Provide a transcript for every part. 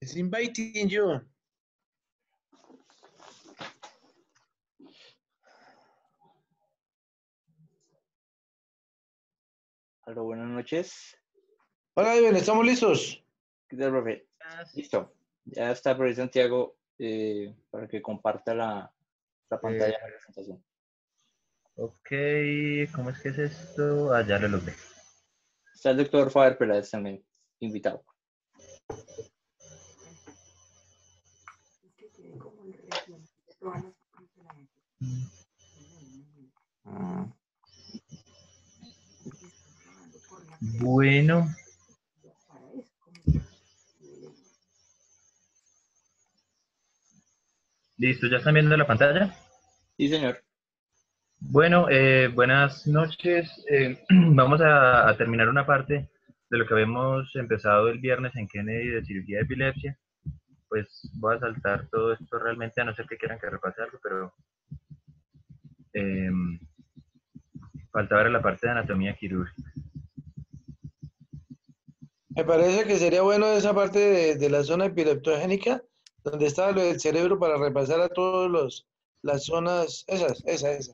It's inviting you. Aló, buenas noches. Hola, Iben, ¿estamos listos? ¿Qué tal, profe? Listo. Ya está por ahí Santiago para que comparta la pantalla de la presentación. Ok, ¿cómo es que es esto? Ah, ya lo logré. Está el doctor Faber Peláez también invitado. Bueno. ¿Listo? ¿Ya están viendo la pantalla? Sí, señor. Bueno, buenas noches. Vamos a terminar una parte de lo que habíamos empezado el viernes en Kennedy de cirugía de epilepsia. Pues voy a saltar todo esto realmente, a no ser que quieran que repase algo, pero faltaba ver la parte de anatomía quirúrgica. Me parece que sería bueno esa parte de la zona epileptogénica, donde está lo del cerebro, para repasar a todas las zonas, esa.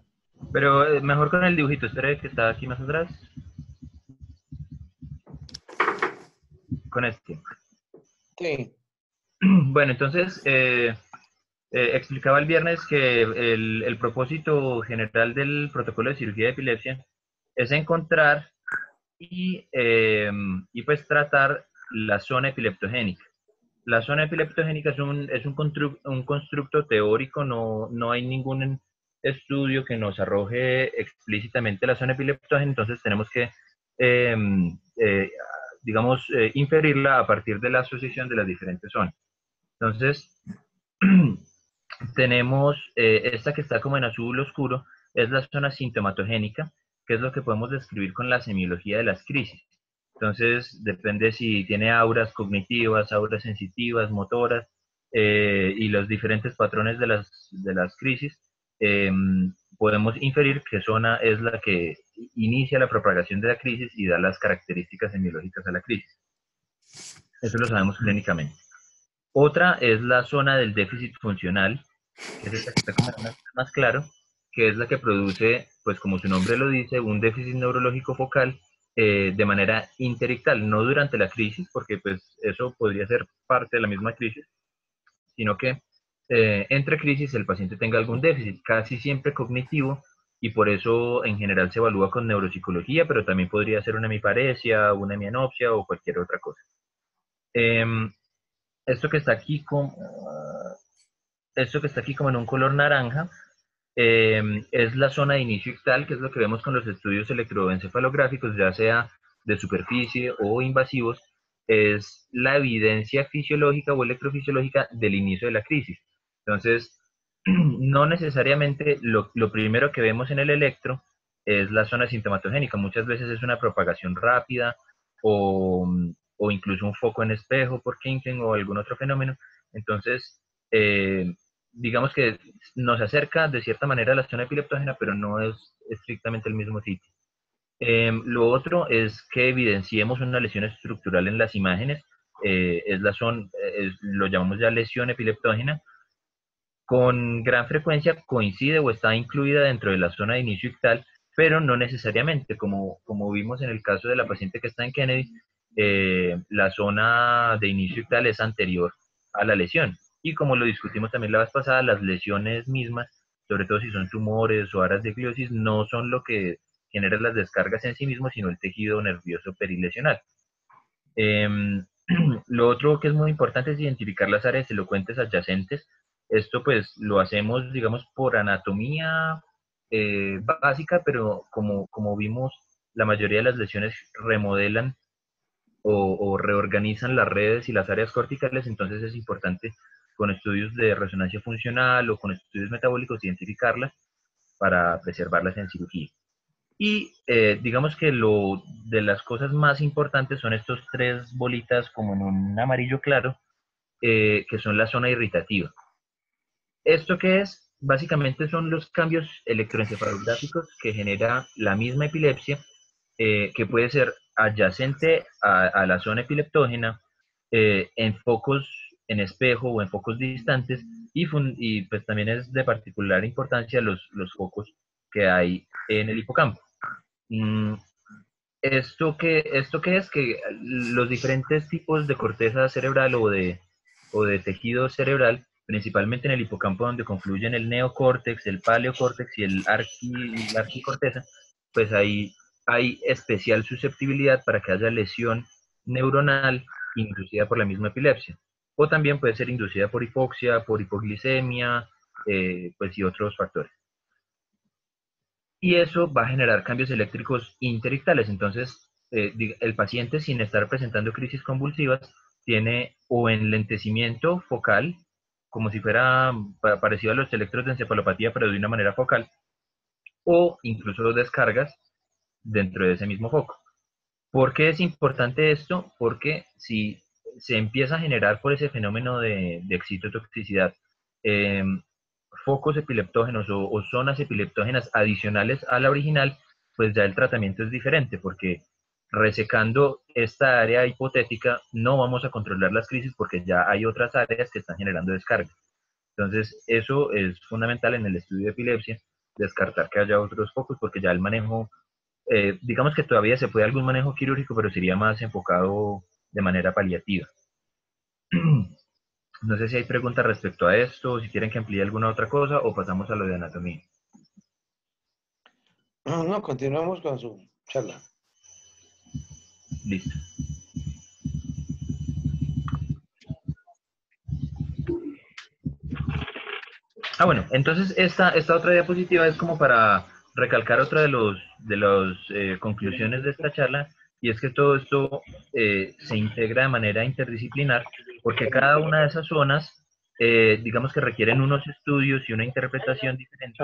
Pero mejor con el dibujito, espere que está aquí más atrás. Con este. Sí. Bueno, entonces, explicaba el viernes que el propósito general del protocolo de cirugía de epilepsia es encontrar y pues tratar la zona epileptogénica. La zona epileptogénica es un constructo teórico, no hay ningún estudio que nos arroje explícitamente la zona epileptogénica, entonces tenemos que, inferirla a partir de la asociación de las diferentes zonas. Entonces, tenemos esta que está como en azul oscuro, es la zona sintomatogénica, que es lo que podemos describir con la semiología de las crisis. Entonces, depende si tiene auras cognitivas, auras sensitivas, motoras, y los diferentes patrones de las crisis, podemos inferir qué zona es la que inicia la propagación de la crisis y da las características semiológicas a la crisis. Eso lo sabemos clínicamente. Otra es la zona del déficit funcional, que es esta que está como más claro, que es la que produce, pues como su nombre lo dice, un déficit neurológico focal de manera interictal, no durante la crisis, porque pues eso podría ser parte de la misma crisis, sino que entre crisis el paciente tenga algún déficit, casi siempre cognitivo, y por eso en general se evalúa con neuropsicología, pero también podría ser una hemiparesia, una hemianopsia o cualquier otra cosa. Esto que está aquí como en un color naranja, es la zona de inicio ictal, que es lo que vemos con los estudios electroencefalográficos, ya sea de superficie o invasivos, es la evidencia fisiológica o electrofisiológica del inicio de la crisis. Entonces, no necesariamente lo primero que vemos en el electro es la zona sintomatogénica, muchas veces es una propagación rápida o incluso un foco en espejo por Kinken o algún otro fenómeno. Entonces, digamos que nos acerca de cierta manera a la zona epileptógena, pero no es estrictamente el mismo sitio. Lo otro es que evidenciemos una lesión estructural en las imágenes, lo llamamos ya lesión epileptógena. Con gran frecuencia coincide o está incluida dentro de la zona de inicio ictal, pero no necesariamente, como vimos en el caso de la paciente que está en Kennedy, la zona de inicio ictal es anterior a la lesión. Y como lo discutimos también la vez pasada, las lesiones mismas, sobre todo si son tumores o aras de gliosis, no son lo que genera las descargas en sí mismo, sino el tejido nervioso perilesional. Lo otro que es muy importante es identificar las áreas elocuentes adyacentes. Esto pues lo hacemos, digamos, por anatomía básica, pero como vimos, la mayoría de las lesiones remodelan o reorganizan las redes y las áreas corticales, entonces es importante con estudios de resonancia funcional o con estudios metabólicos identificarlas para preservarlas en cirugía. Y digamos que lo de las cosas más importantes son estos tres bolitas como en un amarillo claro, que son la zona irritativa. ¿Esto qué es? Básicamente son los cambios electroencefalográficos que genera la misma epilepsia, que puede ser adyacente a la zona epileptógena, en focos en espejo o en focos distantes, y pues también es de particular importancia los focos que hay en el hipocampo. ¿Esto qué es? Que los diferentes tipos de corteza cerebral o de tejido cerebral, principalmente en el hipocampo donde confluyen el neocórtex, el paleocórtex y la arquicorteza, pues ahí hay especial susceptibilidad para que haya lesión neuronal inducida por la misma epilepsia. O también puede ser inducida por hipoxia, por hipoglicemia, pues y otros factores. Y eso va a generar cambios eléctricos interictales. Entonces, el paciente, sin estar presentando crisis convulsivas, tiene o enlentecimiento focal, como si fuera parecido a los electros de encefalopatía, pero de una manera focal, o incluso descargas dentro de ese mismo foco. ¿Por qué es importante esto? Porque si se empieza a generar por ese fenómeno de excitotoxicidad, focos epileptógenos o zonas epileptógenas adicionales a la original, pues ya el tratamiento es diferente, porque resecando esta área hipotética no vamos a controlar las crisis porque ya hay otras áreas que están generando descarga. Entonces, eso es fundamental en el estudio de epilepsia, descartar que haya otros focos, porque ya el manejo, digamos que todavía se puede algún manejo quirúrgico, pero sería más enfocado de manera paliativa. No sé si hay preguntas respecto a esto, si quieren que amplíe alguna otra cosa o pasamos a lo de anatomía. No, continuamos con su charla. Listo. Bueno, entonces esta otra diapositiva es como para recalcar otra de las conclusiones de esta charla, y es que todo esto se integra de manera interdisciplinar, porque cada una de esas zonas, digamos que requieren unos estudios y una interpretación diferente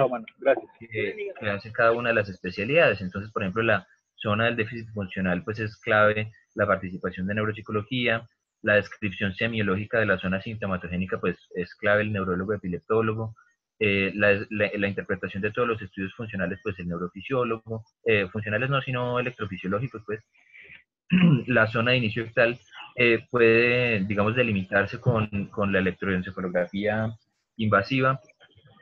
que hace cada una de las especialidades. Entonces, por ejemplo, la zona del déficit funcional, pues es clave la participación de neuropsicología. La descripción semiológica de la zona sintomatogénica, pues es clave el neurólogo epileptólogo. La interpretación de todos los estudios funcionales, pues el neurofisiólogo. Funcionales no, sino electrofisiológicos, pues. La zona de inicio ictal puede, digamos, delimitarse con la electroencefalografía invasiva,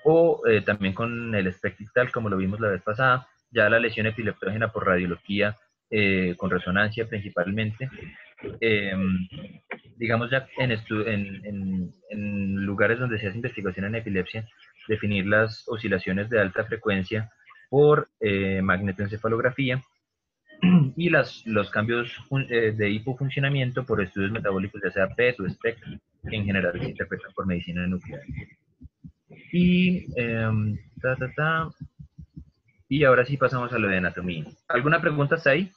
o también con el espectro ictal, como lo vimos la vez pasada. Ya la lesión epileptógena por radiología, con resonancia principalmente. Digamos ya en lugares donde se hace investigación en epilepsia, definir las oscilaciones de alta frecuencia por magnetoencefalografía, y los cambios de hipofuncionamiento por estudios metabólicos, ya sea PET o SPECT, que en general se interpretan por medicina nuclear. Y, y ahora sí pasamos a lo de anatomía. ¿Alguna pregunta hasta ahí?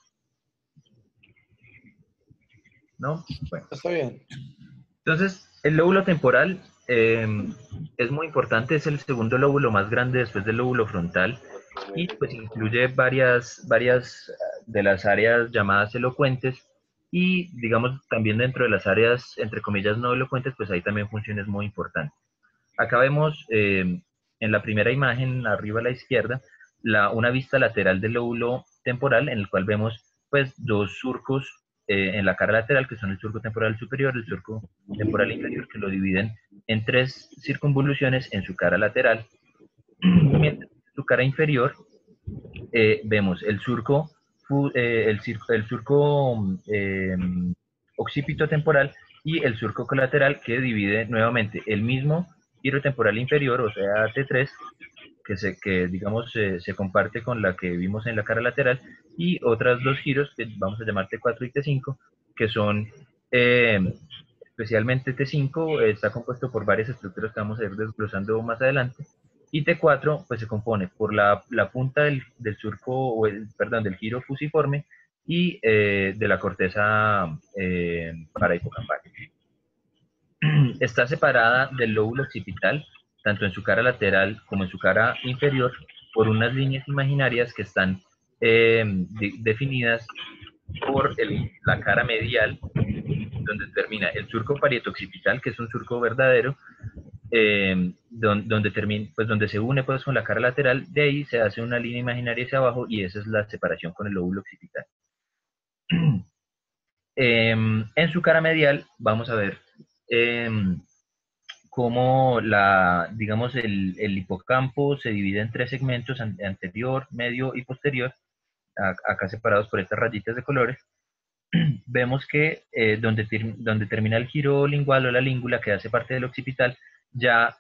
¿No? Bueno. Está bien. Entonces, el lóbulo temporal es muy importante, es el segundo lóbulo más grande después del lóbulo frontal, y pues incluye varias de las áreas llamadas elocuentes, y digamos también dentro de las áreas, entre comillas, no elocuentes, pues hay también funciones muy importantes. Acá vemos en la primera imagen, arriba a la izquierda, una vista lateral del lóbulo temporal, en el cual vemos pues dos surcos en la cara lateral, que son el surco temporal superior y el surco temporal inferior, que lo dividen en 3 circunvoluciones en su cara lateral. Mientras en su cara inferior vemos el surco occipito temporal y el surco colateral, que divide nuevamente el mismo giro temporal inferior, o sea T3, que digamos se comparte con la que vimos en la cara lateral, y otras dos giros que vamos a llamar T4 y T5, que son especialmente T5 está compuesto por varias estructuras que vamos a ir desglosando más adelante, y T4 pues se compone por la punta del surco, perdón, del giro fusiforme, y de la corteza parahipocampal. Está separada del lóbulo occipital, tanto en su cara lateral como en su cara inferior, por unas líneas imaginarias que están definidas por la cara medial, donde termina el surco parieto-occipital, que es un surco verdadero, donde se une pues con la cara lateral. De ahí se hace una línea imaginaria hacia abajo, y esa es la separación con el lóbulo occipital. En su cara medial vamos a ver cómo digamos, el hipocampo se divide en tres segmentos, anterior, medio y posterior, acá separados por estas rayitas de colores. Vemos que donde termina el giro lingual o la língula que hace parte del occipital, ya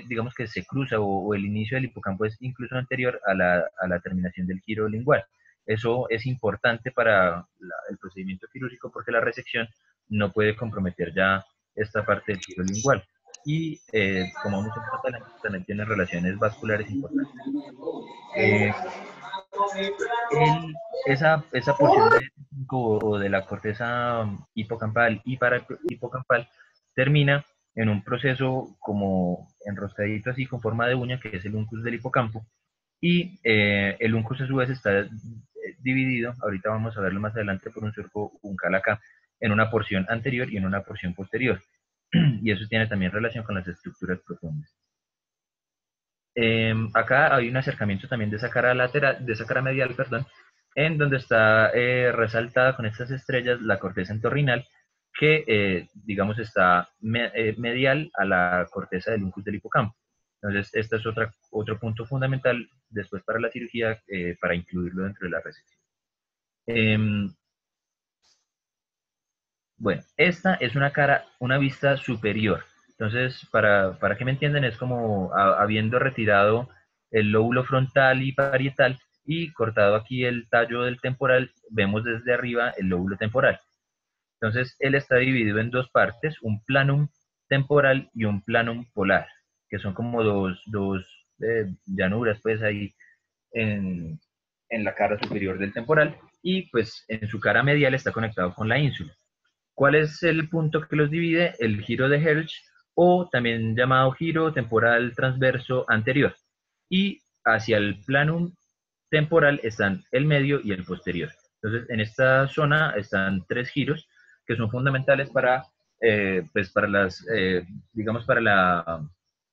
digamos que se cruza o el inicio del hipocampo es incluso anterior a la terminación del giro lingual. Eso es importante para el procedimiento quirúrgico porque la resección no puede comprometer ya esta parte del giro lingual. Y como vamos a ver, también tiene relaciones vasculares importantes. Esa porción o de la corteza hipocampal y parahipocampal termina en un proceso como enroscadito así con forma de uña, que es el uncus del hipocampo, y el uncus a su vez está dividido, ahorita vamos a verlo más adelante, por un surco uncal acá, en una porción anterior y en una porción posterior, y eso tiene también relación con las estructuras profundas. Acá hay un acercamiento también de esa cara lateral, de esa cara medial, perdón, en donde está resaltada con estas estrellas la corteza entorrinal, que digamos está medial a la corteza del uncus del hipocampo. Entonces, este es otro punto fundamental después para la cirugía, para incluirlo dentro de la resección. Bueno, esta es una vista superior. Entonces, para que me entiendan, es como habiendo retirado el lóbulo frontal y parietal y cortado aquí el tallo del temporal, vemos desde arriba el lóbulo temporal. Entonces, él está dividido en dos partes, un planum temporal y un planum polar, que son como dos llanuras, pues, ahí en la cara superior del temporal, y pues en su cara medial está conectado con la ínsula. ¿Cuál es el punto que los divide? El giro de Hertz, o también llamado giro temporal transverso anterior. Y hacia el planum temporal están el medio y el posterior. Entonces, en esta zona están tres giros que son fundamentales para, pues para las, digamos, para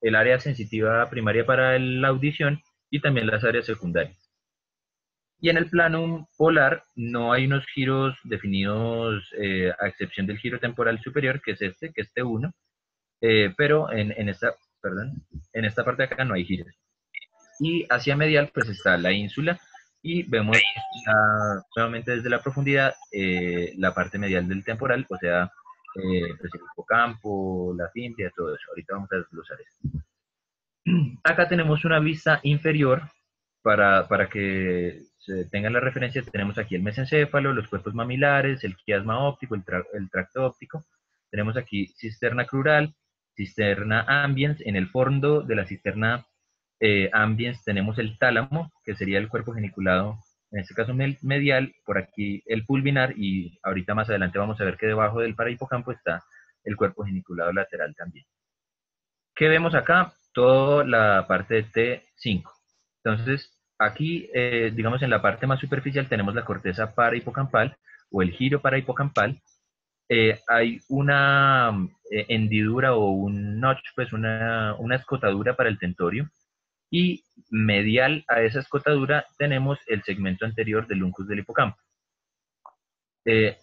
el área sensitiva primaria para la audición y también las áreas secundarias. Y en el planum polar no hay unos giros definidos, a excepción del giro temporal superior, que es este, que es T1, pero en esta parte de acá no hay giros. Y hacia medial pues está la ínsula y vemos nuevamente desde la profundidad la parte medial del temporal, o sea, pues el hipocampo, la fimbria, todo eso. Ahorita vamos a desglosar eso. Acá tenemos una vista inferior para que se tengan la referencia. Tenemos aquí el mesencéfalo, los cuerpos mamilares, el quiasma óptico, el tracto óptico. Tenemos aquí cisterna crural, cisterna ambiens. En el fondo de la cisterna ambiens tenemos el tálamo, que sería el cuerpo geniculado, en este caso medial, por aquí el pulvinar, y ahorita más adelante vamos a ver que debajo del parahipocampo está el cuerpo geniculado lateral también. ¿Qué vemos acá? Toda la parte de T5. Entonces, aquí, digamos, en la parte más superficial tenemos la corteza parahipocampal o el giro parahipocampal. Hay una hendidura o un notch, pues una escotadura para el tentorio. Y medial a esa escotadura tenemos el segmento anterior del uncus del hipocampo.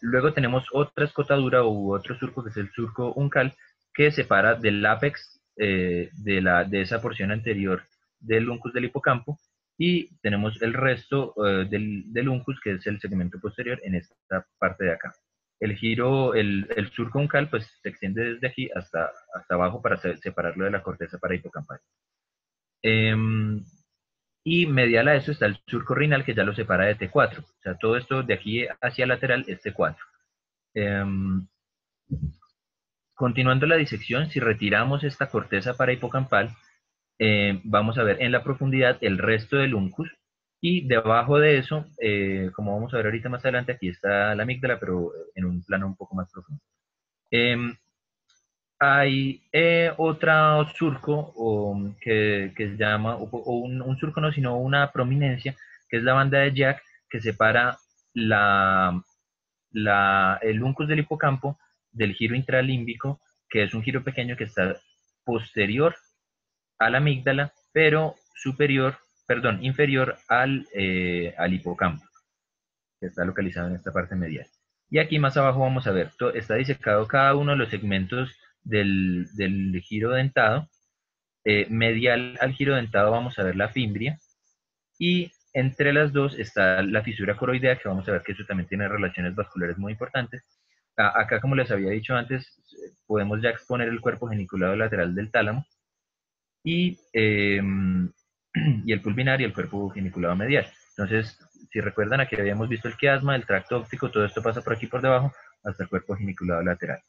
Luego tenemos otra escotadura u otro surco, que es el surco uncal, que separa del ápex de esa porción anterior del uncus del hipocampo, y tenemos el resto del uncus, que es el segmento posterior en esta parte de acá. El giro, el surco uncal, pues se extiende desde aquí hasta abajo para separarlo de la corteza parahipocampal. Y medial a eso está el surco renal, que ya lo separa de T4. O sea, todo esto de aquí hacia lateral es T4. Continuando la disección, si retiramos esta corteza parahipocampal, vamos a ver en la profundidad el resto del uncus, y debajo de eso, como vamos a ver ahorita más adelante, aquí está la amígdala, pero en un plano un poco más profundo. Hay otro surco que se llama, un surco no, sino una prominencia, que es la banda de Jack, que separa el uncus del hipocampo del giro intralímbico, que es un giro pequeño que está posterior a la amígdala, pero inferior al hipocampo, que está localizado en esta parte medial. Y aquí más abajo vamos a ver, está disecado cada uno de los segmentos del giro dentado. Medial al giro dentado vamos a ver la fimbria, y entre las dos está la fisura coroidea, que vamos a ver que eso también tiene relaciones vasculares muy importantes. Acá, como les había dicho antes, podemos ya exponer el cuerpo geniculado lateral del tálamo, y el pulvinar y el cuerpo geniculado medial. Entonces, si recuerdan, aquí habíamos visto el quiasma, el tracto óptico, todo esto pasa por aquí por debajo hasta el cuerpo geniculado lateral.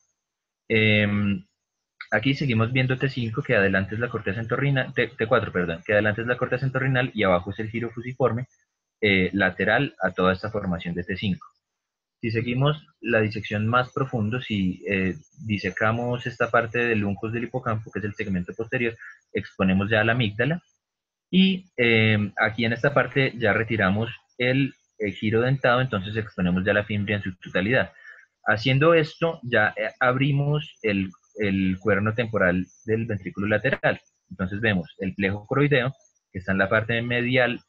Aquí seguimos viendo T5, que adelante es la corteza entorrinal, T4, perdón, que adelante es la corteza entorrinal y abajo es el giro fusiforme lateral a toda esta formación de T5. Si seguimos la disección más profundo, si disecamos esta parte del uncus del hipocampo, que es el segmento posterior, exponemos ya la amígdala, y aquí en esta parte ya retiramos el giro dentado, entonces exponemos ya la fimbria en su totalidad. Haciendo esto, ya abrimos el cuerno temporal del ventrículo lateral. Entonces vemos el plejo coroideo, que está en la parte medial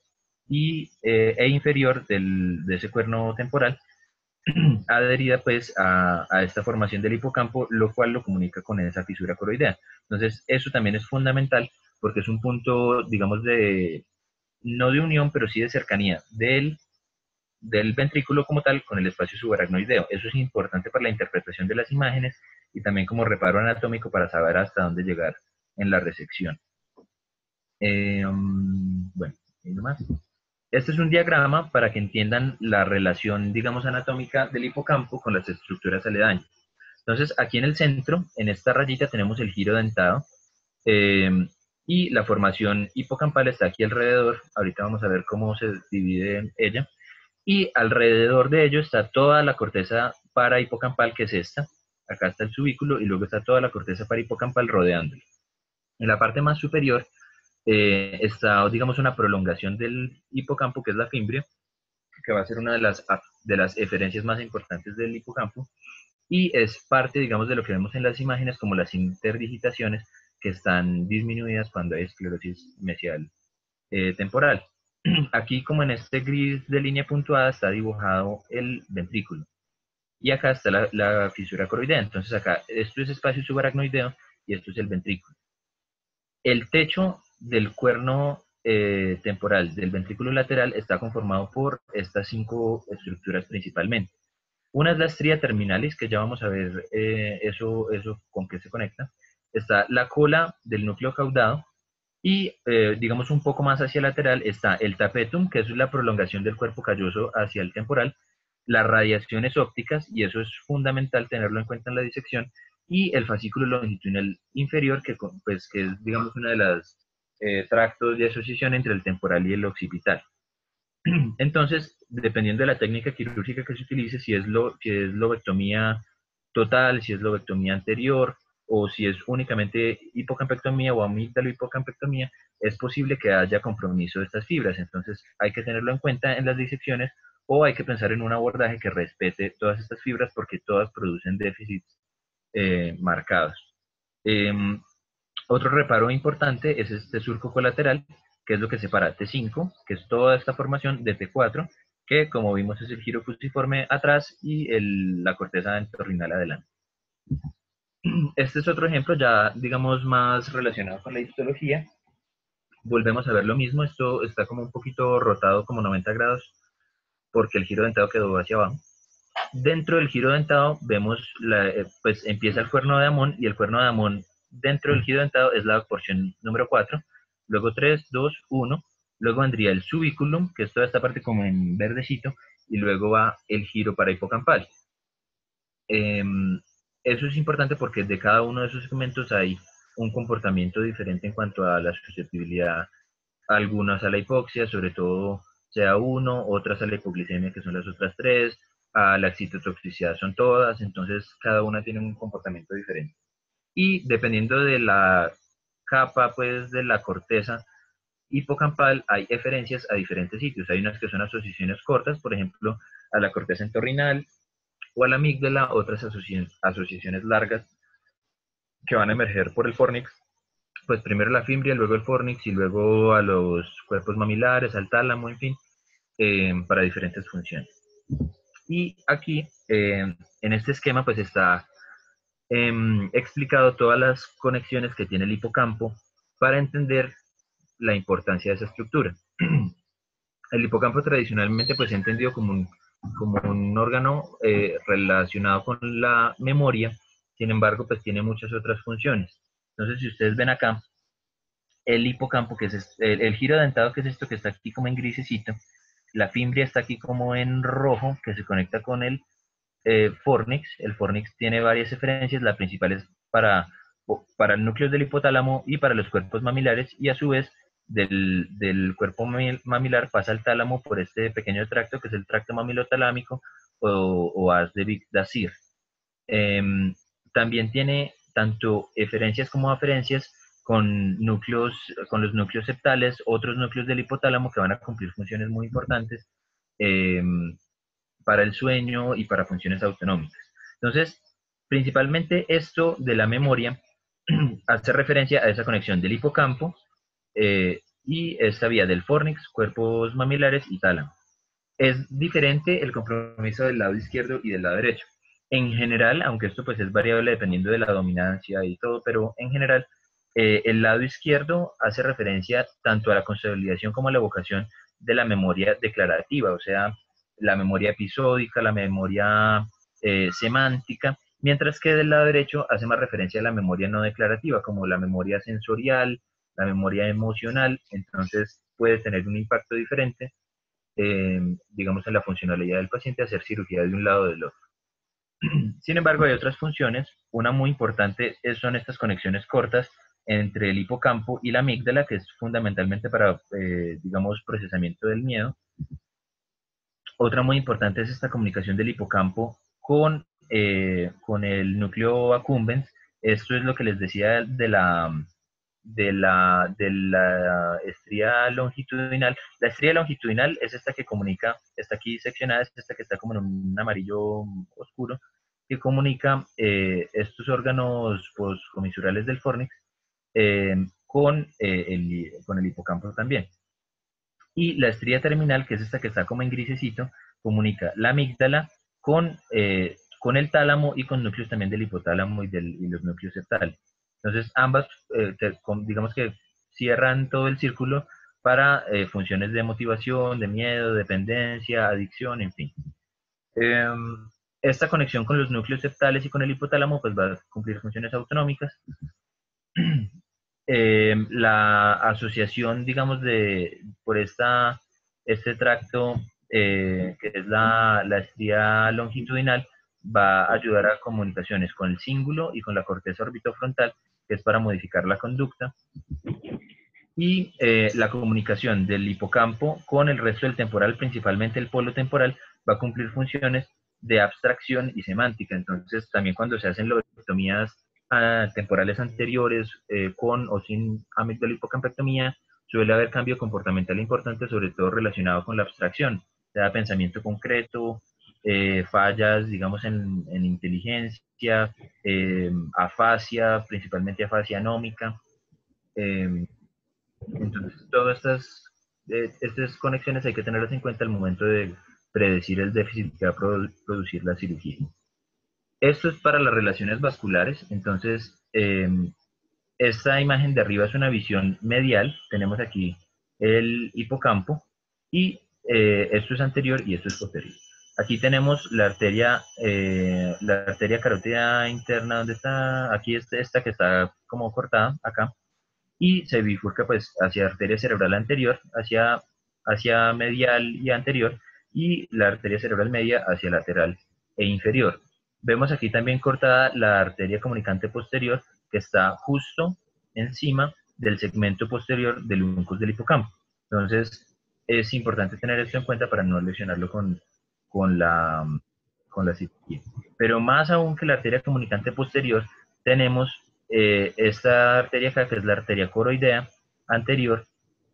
e inferior de ese cuerno temporal, adherida pues a esta formación del hipocampo, lo cual lo comunica con esa fisura coroidea. Entonces eso también es fundamental, porque es un punto, digamos, no de unión, pero sí de cercanía del ventrículo como tal con el espacio subaracnoideo. Eso es importante para la interpretación de las imágenes y también como reparo anatómico para saber hasta dónde llegar en la resección. Bueno, ahí nomás. Este es un diagrama para que entiendan la relación, digamos, anatómica del hipocampo con las estructuras aledañas. Entonces, aquí en el centro, en esta rayita, tenemos el giro dentado, y la formación hipocampal está aquí alrededor. Ahorita vamos a ver cómo se divide ella. Y alrededor de ello está toda la corteza parahipocampal, que es esta. Acá está el subículo y luego está toda la corteza parahipocampal rodeándolo. En la parte más superior está, digamos, una prolongación del hipocampo, que es la fimbria, que va a ser una de las eferencias más importantes del hipocampo, y es parte, digamos, de lo que vemos en las imágenes como las interdigitaciones, que están disminuidas cuando hay esclerosis mesial temporal. Aquí, como en este gris de línea puntuada, está dibujado el ventrículo. Y acá está la fisura coroidea. Entonces acá, esto es espacio subaracnoideo y esto es el ventrículo. El techo del cuerno temporal del ventrículo lateral está conformado por estas 5 estructuras principalmente. Una es la estría terminalis, que ya vamos a ver eso con qué se conecta. Está la cola del núcleo caudado, y digamos un poco más hacia el lateral está el tapetum, que es la prolongación del cuerpo calloso hacia el temporal, las radiaciones ópticas, y eso es fundamental tenerlo en cuenta en la disección, y el fascículo longitudinal inferior, que es, digamos, una de las tractos de asociación entre el temporal y el occipital. Entonces, dependiendo de la técnica quirúrgica que se utilice, si es lobectomía total, si es lobectomía anterior, o si es únicamente hipocampectomía o amígdalo-hipocampectomía, es posible que haya compromiso de estas fibras. Entonces, hay que tenerlo en cuenta en las disecciones, o hay que pensar en un abordaje que respete todas estas fibras, porque todas producen déficits marcados. Otro reparo importante es este surco colateral, que es lo que separa T5, que es toda esta formación, de T4, que como vimos es el giro fusiforme atrás y la corteza entorrinal adelante. Este es otro ejemplo ya, digamos, más relacionado con la histología. Volvemos a ver lo mismo. Esto está como un poquito rotado, como 90 grados, porque el giro dentado quedó hacia abajo. Dentro del giro dentado vemos, pues empieza el cuerno de Amón, y el cuerno de Amón dentro del giro dentado es la porción número 4, luego 3, 2, 1, luego vendría el subiculum, que es toda esta parte como en verdecito, y luego va el giro parahipocampal. Eso es importante porque de cada uno de esos segmentos hay un comportamiento diferente en cuanto a la susceptibilidad, algunas a la hipoxia, sobre todo sea uno, otras a la hipoglicemia, que son las otras 3, a la excitotoxicidad son todas, entonces cada una tiene un comportamiento diferente. Y dependiendo de la capa, pues, de la corteza hipocampal, hay eferencias a diferentes sitios. Hay unas que son asociaciones cortas, por ejemplo, a la corteza entorrinal o a la amígdala, otras asociaciones largas que van a emerger por el fornix, pues primero la fimbria, luego el fornix y luego a los cuerpos mamilares, al tálamo, en fin, para diferentes funciones. Y aquí, en este esquema, pues está he explicado todas las conexiones que tiene el hipocampo para entender la importancia de esa estructura. El hipocampo tradicionalmente pues se ha entendido como un órgano relacionado con la memoria, sin embargo pues tiene muchas otras funciones. Entonces si ustedes ven acá, el hipocampo, que es el giro dentado, que es esto que está aquí como en grisecito, la fimbria está aquí como en rojo, que se conecta con el fornix. El fornix tiene varias referencias, la principal es para el núcleo del hipotálamo y para los cuerpos mamilares, y a su vez del cuerpo mamilar pasa al tálamo por este pequeño tracto que es el tracto mamilotalámico o haz de Vic-Dazir. También tiene tanto eferencias como aferencias con los núcleos septales, otros núcleos del hipotálamo que van a cumplir funciones muy importantes para el sueño y para funciones autonómicas. Entonces, principalmente esto de la memoria hace referencia a esa conexión del hipocampo y esta vía del fornix, cuerpos mamilares y tálamo. Es diferente el compromiso del lado izquierdo y del lado derecho. En general, aunque esto pues es variable dependiendo de la dominancia y todo, pero en general el lado izquierdo hace referencia tanto a la consolidación como a la evocación de la memoria declarativa, o sea, la memoria episódica, la memoria semántica, mientras que del lado derecho hace más referencia a la memoria no declarativa, como la memoria sensorial, la memoria emocional, entonces puede tener un impacto diferente, digamos, en la funcionalidad del paciente hacer cirugía de un lado o del otro. Sin embargo, hay otras funciones. Una muy importante son estas conexiones cortas entre el hipocampo y la amígdala, que es fundamentalmente para, digamos, procesamiento del miedo. Otra muy importante es esta comunicación del hipocampo con el núcleo accumbens. Esto es lo que les decía de la estría longitudinal. La estría longitudinal es esta que comunica, está aquí seccionada, es esta que está como en un amarillo oscuro, que comunica estos órganos postcomisurales del fornix con el hipocampo también. Y la estría terminal, que es esta que está como en grisecito, comunica la amígdala con el tálamo y con núcleos también del hipotálamo y los núcleos septales. Entonces, ambas, digamos que cierran todo el círculo para funciones de motivación, de miedo, dependencia, adicción, en fin. Esta conexión con los núcleos septales y con el hipotálamo pues va a cumplir funciones autonómicas. La asociación, digamos, por este tracto, que es la estría longitudinal, va a ayudar a comunicaciones con el cíngulo y con la corteza orbitofrontal, que es para modificar la conducta, y la comunicación del hipocampo con el resto del temporal, principalmente el polo temporal, va a cumplir funciones de abstracción y semántica. Entonces, también cuando se hacen lobotomías temporales anteriores con o sin amígdala hipocampectomía, suele haber cambio comportamental importante, sobre todo relacionado con la abstracción, sea pensamiento concreto, fallas, digamos, en inteligencia, afasia, principalmente afasia anómica. Entonces, todas estas conexiones hay que tenerlas en cuenta al momento de predecir el déficit que va a producir la cirugía. Esto es para las relaciones vasculares. Entonces, esta imagen de arriba es una visión medial. Tenemos aquí el hipocampo y esto es anterior y esto es posterior. Aquí tenemos la arteria carótida interna, donde está, aquí está esta que está como cortada acá, y se bifurca pues hacia arteria cerebral anterior, hacia medial y anterior, y la arteria cerebral media hacia lateral e inferior. Vemos aquí también cortada la arteria comunicante posterior, que está justo encima del segmento posterior del uncus del hipocampo. Entonces, es importante tener esto en cuenta para no lesionarlo con la cirugía. Pero más aún que la arteria comunicante posterior, tenemos esta arteria acá, que es la arteria coroidea anterior,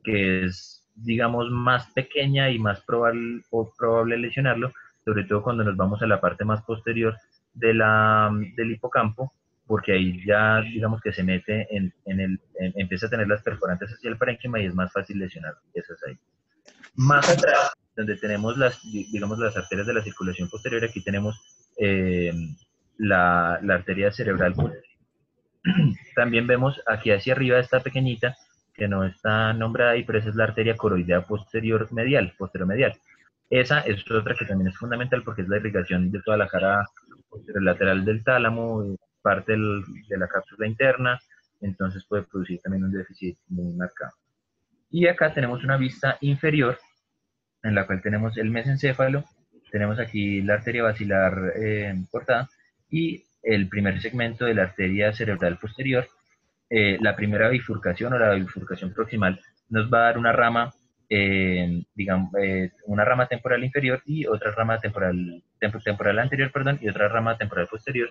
que es, digamos, más pequeña y más probable lesionarlo, sobre todo cuando nos vamos a la parte más posterior del hipocampo, porque ahí ya, digamos, que se mete empieza a tener las perforantes hacia el parénquima y es más fácil lesionar. Eso es ahí. Más atrás, donde tenemos las arterias de la circulación posterior, aquí tenemos la arteria cerebral posterior. También vemos aquí hacia arriba esta pequeñita, que no está nombrada ahí, pero esa es la arteria coroidea posterior medial. Esa es otra que también es fundamental porque es la irrigación de toda la cara lateral del tálamo, parte de la cápsula interna, entonces puede producir también un déficit muy marcado. Y acá tenemos una vista inferior, en la cual tenemos el mesencéfalo, tenemos aquí la arteria basilar cortada, y el primer segmento de la arteria cerebral posterior. La primera bifurcación o la bifurcación proximal nos va a dar una rama, digamos, una rama temporal inferior y otra rama temporal anterior, perdón, y otra rama temporal posterior,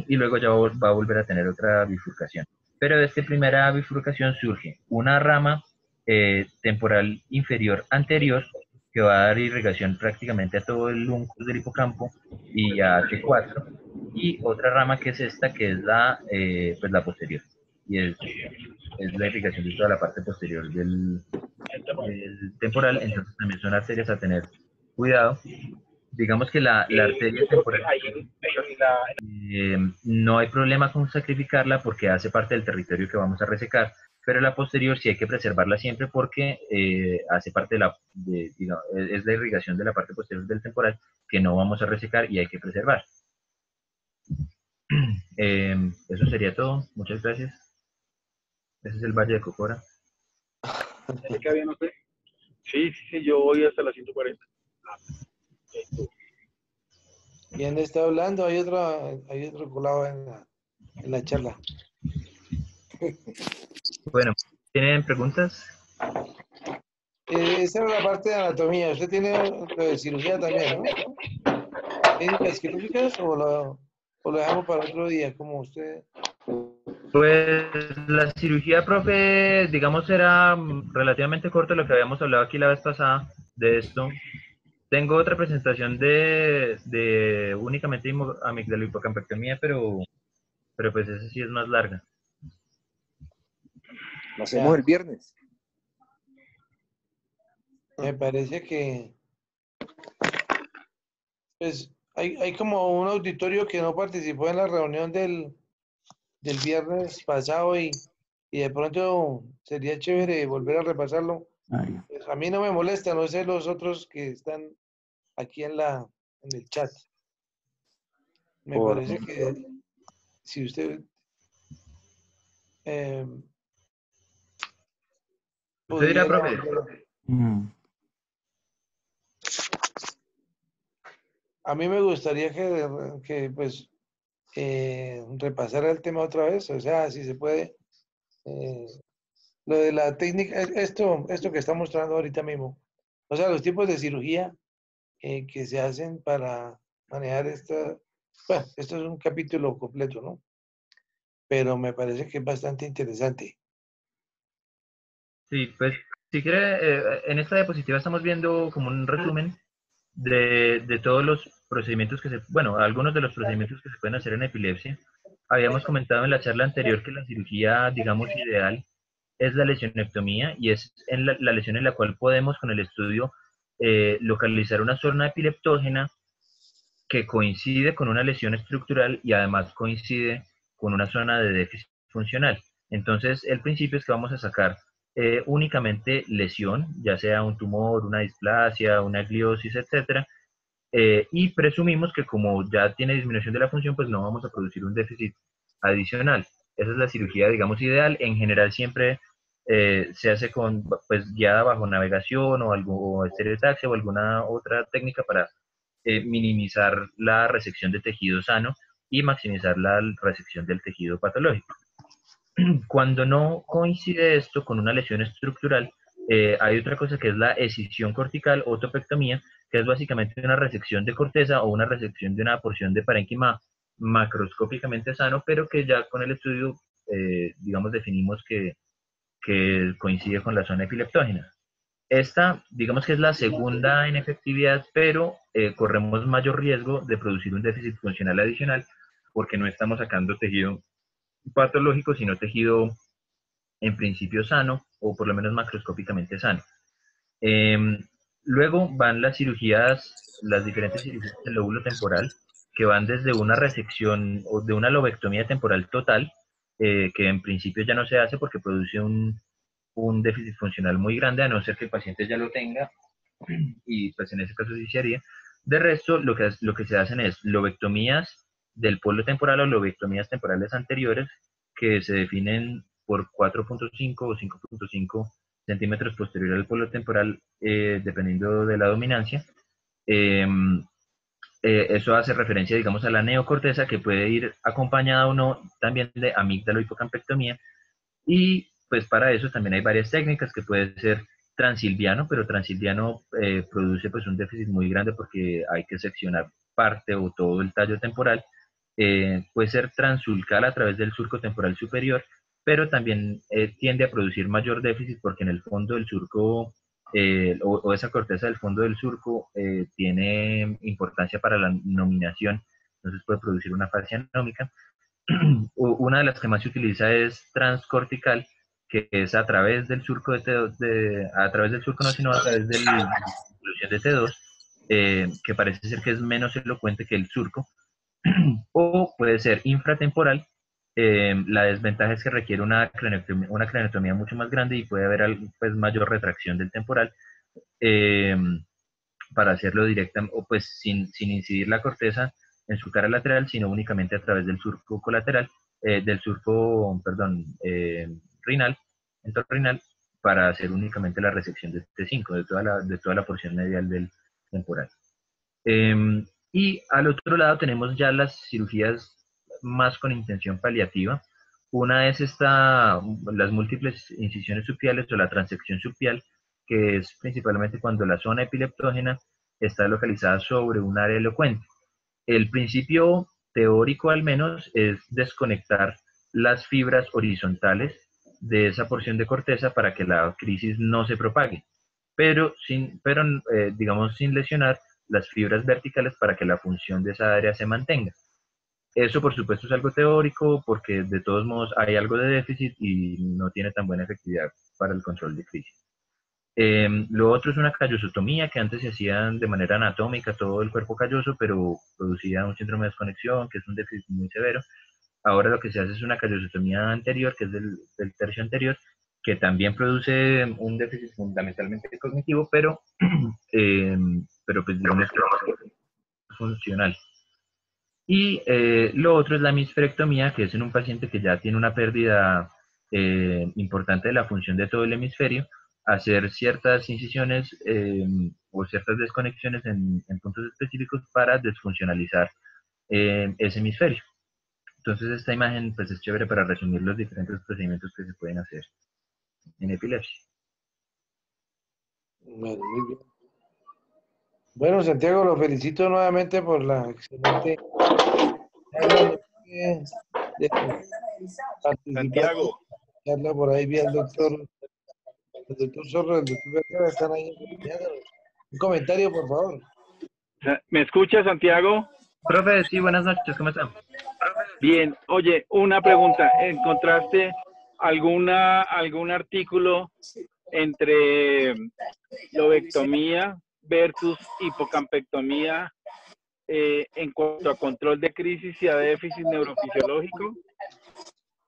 y luego ya va a volver a tener otra bifurcación. Pero de esta primera bifurcación surge una rama temporal inferior anterior que va a dar irrigación prácticamente a todo el uncus del hipocampo y a T4, y otra rama que es esta, que es pues la posterior, y es la irrigación de toda la parte posterior del temporal. Entonces también son arterias a tener cuidado. Digamos que la arteria temporal no hay problema con sacrificarla porque hace parte del territorio que vamos a resecar, pero la posterior sí hay que preservarla siempre porque hace parte digamos, es la irrigación de la parte posterior del temporal que no vamos a resecar y hay que preservar. Eso sería todo. Muchas gracias. Ese es el Valle de Cocora. Sí, yo voy hasta las 140. ¿Quién está hablando? Hay otro colado en la charla. Bueno, ¿tienen preguntas? Esa era la parte de anatomía. Usted tiene lo de cirugía también, ¿no? ¿Técnicas quirúrgicas o lo dejamos para otro día, como usted? Pues la cirugía, profe, digamos, era relativamente corta lo que habíamos hablado aquí la vez pasada de esto. Tengo otra presentación de únicamente amigdalohipocampectomía, pero pues esa sí es más larga. Lo hacemos el viernes. Me parece que pues hay como un auditorio que no participó en la reunión del viernes pasado y de pronto sería chévere volver a repasarlo. Pues a mí no me molesta, no sé los otros que están aquí en el chat. Me parece que si usted ¿Usted dirá, profe? A mí me gustaría que pues repasara el tema otra vez, o sea, si se puede, lo de la técnica, esto que está mostrando ahorita mismo, o sea, los tipos de cirugía que se hacen para manejar bueno, esto es un capítulo completo, ¿no? Pero me parece que es bastante interesante. Sí, pues si quiere, en esta diapositiva estamos viendo como un resumen de todos los procedimientos bueno, algunos de los procedimientos que se pueden hacer en epilepsia. Habíamos comentado en la charla anterior que la cirugía, digamos, ideal es la lesionectomía, y es la lesión en la cual podemos con el estudio localizar una zona epileptógena que coincide con una lesión estructural y además coincide con una zona de déficit funcional. Entonces, el principio es que vamos a sacar únicamente lesión, ya sea un tumor, una displasia, una gliosis, etcétera, y presumimos que como ya tiene disminución de la función, pues no vamos a producir un déficit adicional. Esa es la cirugía, digamos, ideal. En general siempre se hace pues, guiada bajo navegación o estereotaxia o alguna otra técnica para minimizar la resección de tejido sano y maximizar la resección del tejido patológico. Cuando no coincide esto con una lesión estructural, hay otra cosa que es la escisión cortical o topectomía, que es básicamente una resección de corteza o una resección de una porción de parénquima macroscópicamente sano, pero que ya con el estudio, digamos, definimos que coincide con la zona epileptógena. Esta, digamos que es la segunda en efectividad, pero corremos mayor riesgo de producir un déficit funcional adicional porque no estamos sacando tejido patológico, sino tejido en principio sano o por lo menos macroscópicamente sano. Luego van las cirugías, las diferentes cirugías del lóbulo temporal. que van desde una resección o de una lobectomía temporal total, que en principio ya no se hace porque produce un déficit funcional muy grande, a no ser que el paciente ya lo tenga, y pues en ese caso sí se haría. De resto, lo que se hacen es lobectomías del polo temporal o lobectomías temporales anteriores, que se definen por 4.5 o 5.5 centímetros posterior al polo temporal, dependiendo de la dominancia. Eh, Eso hace referencia, digamos, a la neocorteza, que puede ir acompañada o no también de amígdalo-hipocampectomía. Y pues para eso también hay varias técnicas, que puede ser transilviano, pero transilviano produce pues un déficit muy grande porque hay que seccionar parte o todo el tallo temporal. Puede ser transulcal a través del surco temporal superior, pero también tiende a producir mayor déficit porque en el fondo del surco, o esa corteza del fondo del surco, tiene importancia para la nominación, entonces puede producir una fascia anómica. Una de las que más se utiliza es transcortical, que es a través del surco a través del surco no, sino a través de la inclusión de T2, que parece ser que es menos elocuente que el surco. O puede ser infratemporal. La desventaja es que requiere una craniotomía mucho más grande y puede haber pues, mayor retracción del temporal, eh, para hacerlo directa o pues sin incidir la corteza en su cara lateral, sino únicamente a través del surco colateral, del surco, perdón, renal, entorrinal, para hacer únicamente la resección de T5, de toda la porción medial del temporal. Y al otro lado tenemos ya las cirugías más con intención paliativa. Una es las múltiples incisiones subpiales o la transección subpial, que es principalmente cuando la zona epileptógena está localizada sobre un área elocuente. El principio teórico, al menos, es desconectar las fibras horizontales de esa porción de corteza para que la crisis no se propague, pero digamos, sin lesionar las fibras verticales para que la función de esa área se mantenga. Eso, por supuesto, es algo teórico porque de todos modos hay algo de déficit y no tiene tan buena efectividad para el control de crisis. Lo otro es una callosotomía, que antes se hacían de manera anatómica todo el cuerpo calloso, pero producía un síndrome de desconexión, que es un déficit muy severo. Ahora lo que se hace es una callosotomía anterior, que es del tercio anterior, que también produce un déficit fundamentalmente cognitivo, pero pues digamos que es funcional. Y lo otro es la hemisferectomía, que es en un paciente que ya tiene una pérdida importante de la función de todo el hemisferio, hacer ciertas incisiones o ciertas desconexiones en puntos específicos para desfuncionalizar ese hemisferio. Entonces esta imagen pues es chévere para resumir los diferentes procedimientos que se pueden hacer en epilepsia. Bueno, muy bien. Bueno, Santiago, lo felicito nuevamente por la excelente charla. De participar Santiago, en la charla. Por ahí vi al doctor Zorro, el doctor Vergara, están ahí acompañándonos. Un comentario, por favor. ¿me escucha, Santiago? Profe, sí, buenas noches, ¿cómo están? Bien, oye, una pregunta. ¿Encontraste algún artículo entre lobectomía versus hipocampectomía en cuanto a control de crisis y a déficit neurofisiológico?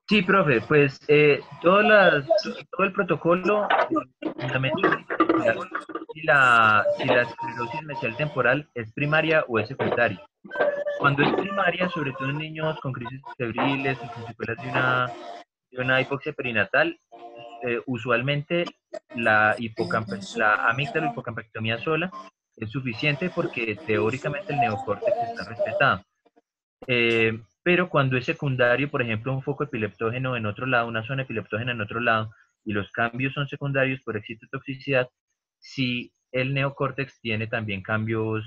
Sí, profe, pues todo el protocolo fundamenta si la esclerosis mesial temporal es primaria o es secundaria. Cuando es primaria, sobre todo en niños con crisis febriles o con secuelas de una hipoxia perinatal, usualmente la amígdalo-hipocampectomía sola es suficiente porque teóricamente el neocórtex está respetado. Pero cuando es secundario, por ejemplo, un foco epileptógeno en otro lado, una zona epileptógena en otro lado, y los cambios son secundarios por excitotoxicidad, si el neocórtex tiene también cambios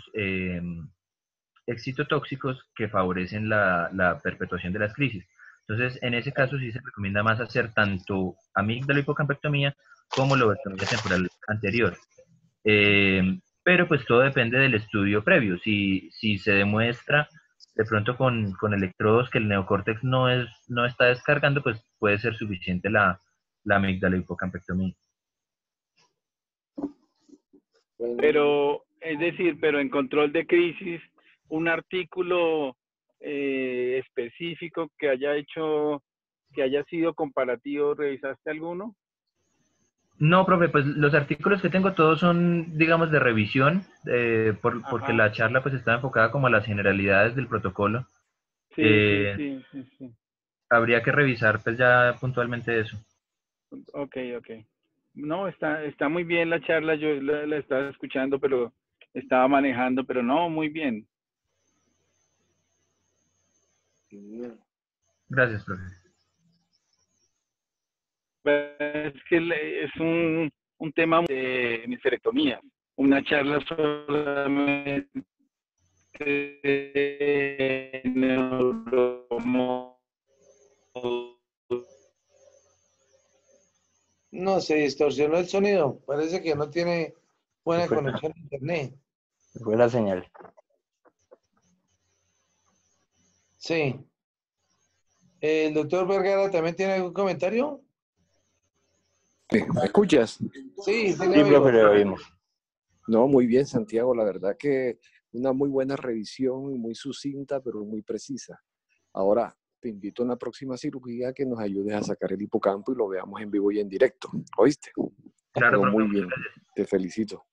excitotóxicos que favorecen la perpetuación de las crisis. Entonces, en ese caso sí se recomienda más hacer tanto amígdalo-hipocampectomía como lobectomía temporal anterior. Pero pues todo depende del estudio previo. Si se demuestra de pronto con electrodos que el neocórtex no está descargando, pues puede ser suficiente la amígdalo-hipocampectomía. Pero, es decir, pero en control de crisis un artículo específico que haya sido comparativo? ¿Revisaste alguno? No, profe, pues los artículos que tengo todos son, digamos, de revisión, porque la charla pues está enfocada como a las generalidades del protocolo. Sí. Habría que revisar pues ya puntualmente eso. Ok. No, está muy bien la charla, yo la estaba escuchando, pero estaba manejando, pero no, muy bien. Gracias, profe. Es que es un tema de miserectomía, una charla solamente de No, se distorsionó el sonido. Parece que no tiene buena conexión a internet. Fue la señal. Sí. ¿El doctor Vergara también tiene algún comentario? ¿Me escuchas? Sí, Sí, profe, le oímos. No, muy bien, Santiago. La verdad que una muy buena revisión, muy sucinta, pero muy precisa. Ahora, te invito a una próxima cirugía que nos ayudes a sacar el hipocampo y lo veamos en vivo y en directo. ¿Oíste? Claro, profe, muy bien. Te felicito.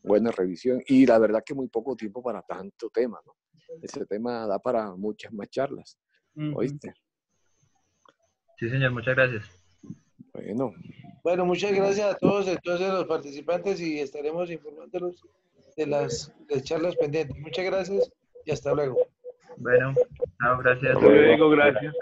Buena revisión. Y la verdad que muy poco tiempo para tanto tema, ¿no? Ese tema da para muchas más charlas. ¿Oíste? Sí, señor, muchas gracias. Bueno, muchas gracias a todos entonces los participantes y estaremos informándolos de las charlas pendientes. Muchas gracias y hasta luego. Bueno, chao, gracias. Hasta luego, gracias.